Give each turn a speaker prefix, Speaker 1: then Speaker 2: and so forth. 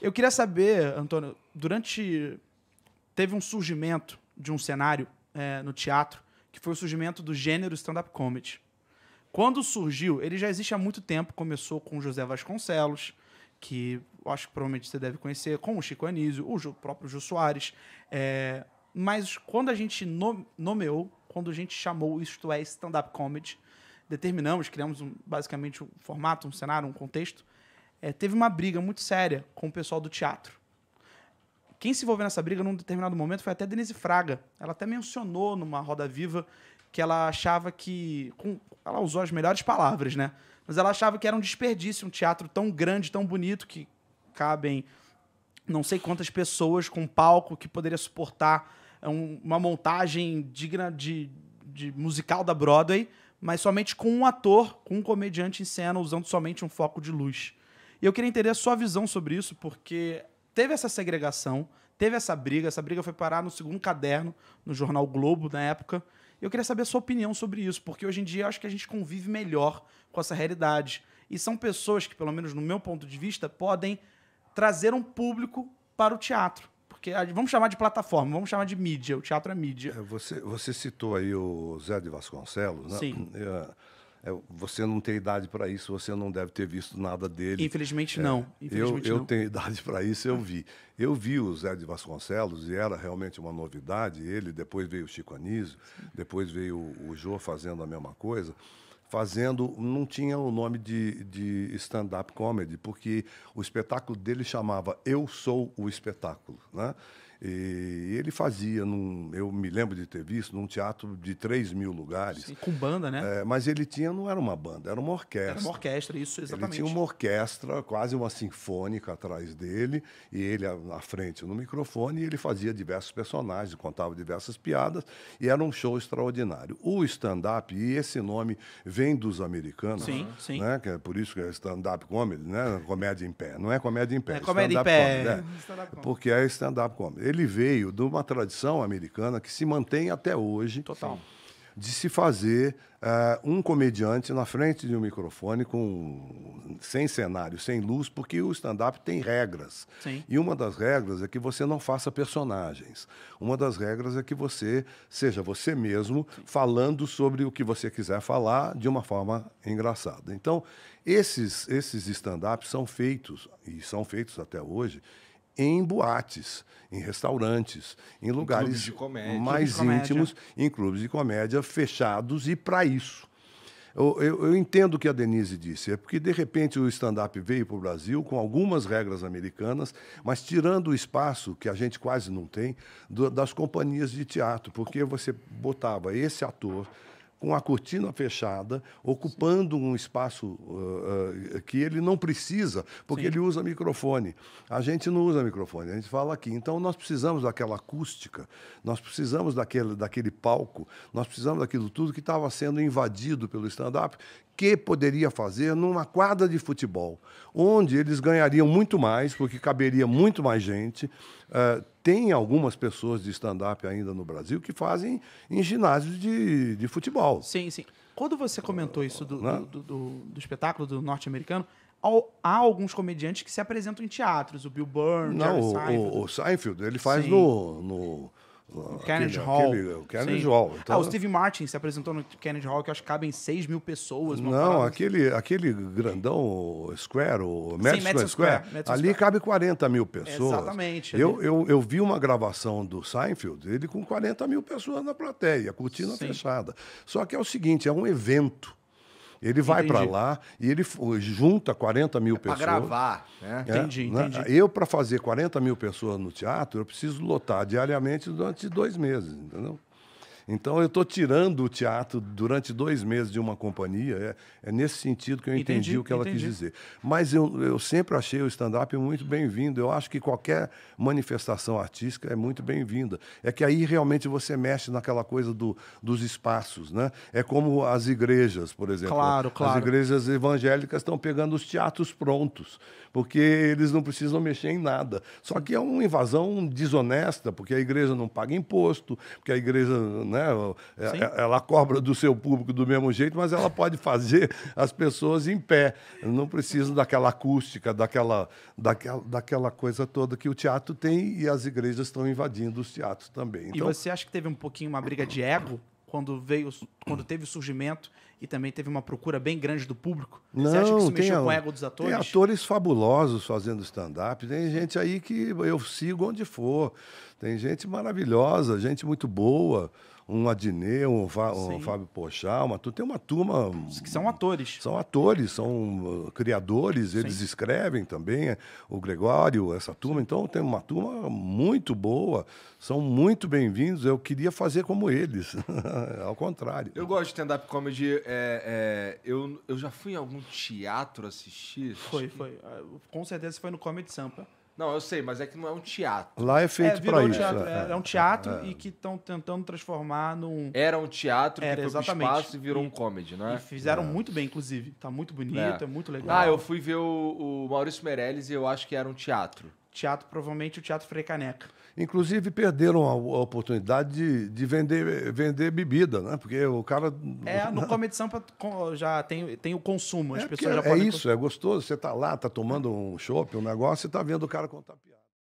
Speaker 1: Eu queria saber, Antônio, teve um surgimento de um cenário no teatro, que foi o surgimento do gênero stand-up comedy. Quando surgiu, ele já existe há muito tempo, começou com o José Vasconcelos, que eu acho que provavelmente você deve conhecer, com o Chico Anísio, o próprio Jô Soares. Mas quando a gente nomeou, quando a gente chamou Isto é Stand-up Comedy, criamos basicamente um formato, um cenário, um contexto, teve uma briga muito séria com o pessoal do teatro. Quem se envolveu nessa briga num determinado momento foi até a Denise Fraga. Ela até mencionou numa Roda Viva que ela achava que... ela usou as melhores palavras, né? Mas ela achava que era um desperdício um teatro tão grande, tão bonito, que cabem não sei quantas pessoas com um palco que poderia suportar uma montagem digna de musical da Broadway, mas somente com um ator, com um comediante em cena, usando somente um foco de luz. E eu queria entender a sua visão sobre isso, porque teve essa segregação, teve essa briga foi parar no segundo caderno, no jornal o Globo, na época. Eu queria saber a sua opinião sobre isso, porque hoje em dia eu acho que a gente convive melhor com essa realidade. E são pessoas que, pelo menos no meu ponto de vista, podem trazer um público para o teatro. Porque vamos chamar de plataforma, vamos chamar de mídia. O teatro é mídia.
Speaker 2: Você citou aí o Zé de Vasconcelos, né?
Speaker 1: Sim.
Speaker 2: Você não tem idade para isso, você não deve ter visto nada dele.
Speaker 1: Infelizmente não.
Speaker 2: Eu tenho idade para isso, eu vi. Eu vi o Zé de Vasconcelos e era realmente uma novidade. Ele, depois veio o Chico Anísio, depois veio o Jô fazendo a mesma coisa. Não tinha o nome de stand-up comedy, porque o espetáculo dele chamava Eu Sou o Espetáculo, né? E ele fazia, eu me lembro de ter visto, num teatro de 3.000 lugares.
Speaker 1: Sim, com banda, né?
Speaker 2: Mas ele não era uma banda, era uma orquestra.
Speaker 1: Era uma orquestra, isso, exatamente.
Speaker 2: Ele tinha uma orquestra, quase uma sinfônica atrás dele, e ele à frente no microfone, e ele fazia diversos personagens, contava diversas piadas, e era um show extraordinário. O stand-up, e esse nome vem dos americanos,
Speaker 1: sim, sim.
Speaker 2: Né? Que é por isso que é stand-up comedy, né? Comédia em pé. Não é comédia em pé.
Speaker 1: É comédia em pé.
Speaker 2: Comedy, porque é stand-up comedy. Ele veio de uma tradição americana que se mantém até hoje.
Speaker 1: Total.
Speaker 2: De se fazer um comediante na frente de um microfone sem cenário, sem luz, porque o stand-up tem regras.
Speaker 1: Sim.
Speaker 2: E uma das regras é que você não faça personagens. Uma das regras é que você seja você mesmo, falando sobre o que você quiser falar de uma forma engraçada. Então, esses stand-ups são feitos, e são feitos até hoje, em boates, em restaurantes, em lugares mais íntimos, em clubes de comédia fechados, e para isso. Eu entendo o que a Denise disse, é porque, de repente, o stand-up veio para o Brasil com algumas regras americanas, mas tirando o espaço, que a gente quase não tem, das companhias de teatro, porque você botava esse ator com a cortina fechada, ocupando um espaço que ele não precisa, porque
Speaker 1: Sim.
Speaker 2: ele usa microfone. A gente não usa microfone, a gente fala aqui. Então, nós precisamos daquela acústica, nós precisamos daquele palco, nós precisamos daquilo tudo que estava sendo invadido pelo stand-up, que poderia fazer numa quadra de futebol, onde eles ganhariam muito mais, porque caberia muito mais gente. Tem algumas pessoas de stand-up ainda no Brasil que fazem em ginásios de futebol.
Speaker 1: Sim, sim. Quando você comentou isso do espetáculo do norte-americano, há alguns comediantes que se apresentam em teatros. O Bill Burr, Jerry Seinfeld.
Speaker 2: O Seinfeld, ele faz
Speaker 1: Sim.
Speaker 2: no
Speaker 1: Carnegie Hall.
Speaker 2: O Carnegie Hall. Então,
Speaker 1: o Steve Martin se apresentou no Carnegie Hall, que eu acho que cabem 6.000 pessoas.
Speaker 2: Não, aquele grandão, o Square, o Madison Square, ali cabe 40.000 pessoas.
Speaker 1: Exatamente.
Speaker 2: Eu vi uma gravação do Seinfeld, ele com 40.000 pessoas na plateia, a cortina fechada. Só que é o seguinte, é um evento. Ele vai para lá e ele junta 40.000 pessoas.
Speaker 3: Para gravar, né?
Speaker 1: Entendi.
Speaker 2: Eu, para fazer 40.000 pessoas no teatro, eu preciso lotar diariamente durante 2 meses, entendeu? Então, eu estou tirando o teatro durante 2 meses de uma companhia. É nesse sentido que eu entendi o que ela quis dizer. Mas eu sempre achei o stand-up muito bem-vindo. Eu acho que qualquer manifestação artística é muito bem-vinda. É que aí realmente você mexe naquela coisa dos espaços, né? É como as igrejas, por exemplo.
Speaker 1: Claro.
Speaker 2: As igrejas evangélicas estão pegando os teatros prontos, porque eles não precisam mexer em nada. Só que é uma invasão desonesta, porque a igreja não paga imposto, porque a igreja... né?
Speaker 1: Sim.
Speaker 2: Ela cobra do seu público do mesmo jeito, mas ela pode fazer as pessoas em pé. Não precisa daquela acústica, daquela coisa toda que o teatro tem, e as igrejas estão invadindo os teatros também.
Speaker 1: E você acha que teve um pouquinho uma briga de ego quando teve o surgimento e também teve uma procura bem grande do público? Você acha que isso mexeu com o ego dos atores?
Speaker 2: Tem atores fabulosos fazendo stand-up. Tem gente aí que eu sigo onde for. Tem gente maravilhosa, gente muito boa. Um Adnet, um Fábio Porchat, tem uma turma...
Speaker 1: Que são atores.
Speaker 2: São atores, são criadores, eles escrevem também, o Gregório, essa turma. Então, tem uma turma muito boa, são muito bem-vindos. Eu queria fazer como eles, ao contrário.
Speaker 3: Eu gosto de stand-up comedy. Eu já fui em algum teatro assistir?
Speaker 1: Foi. Com certeza foi no Comedy Sampa.
Speaker 3: Não, eu sei, mas é que não é um teatro.
Speaker 2: Lá é feito para isso.
Speaker 1: É um teatro e que estão tentando transformar num...
Speaker 3: Era um teatro que foi pro
Speaker 1: exatamente.
Speaker 3: Espaço e virou um comedy, né?
Speaker 1: E fizeram muito bem, inclusive. Tá muito bonito, é muito legal.
Speaker 3: Ah, eu fui ver o Maurício Meirelles e eu acho que era um teatro.
Speaker 1: Teatro, provavelmente o Teatro Frei Caneca.
Speaker 2: Inclusive, perderam a oportunidade de vender bebida, né? Porque o cara...
Speaker 1: No Comedy Sampa já tem o consumo. As pessoas já
Speaker 2: é
Speaker 1: podem...
Speaker 2: isso, é gostoso. Você tá lá, tá tomando um chopp, um negócio, e tá vendo o cara contar piada.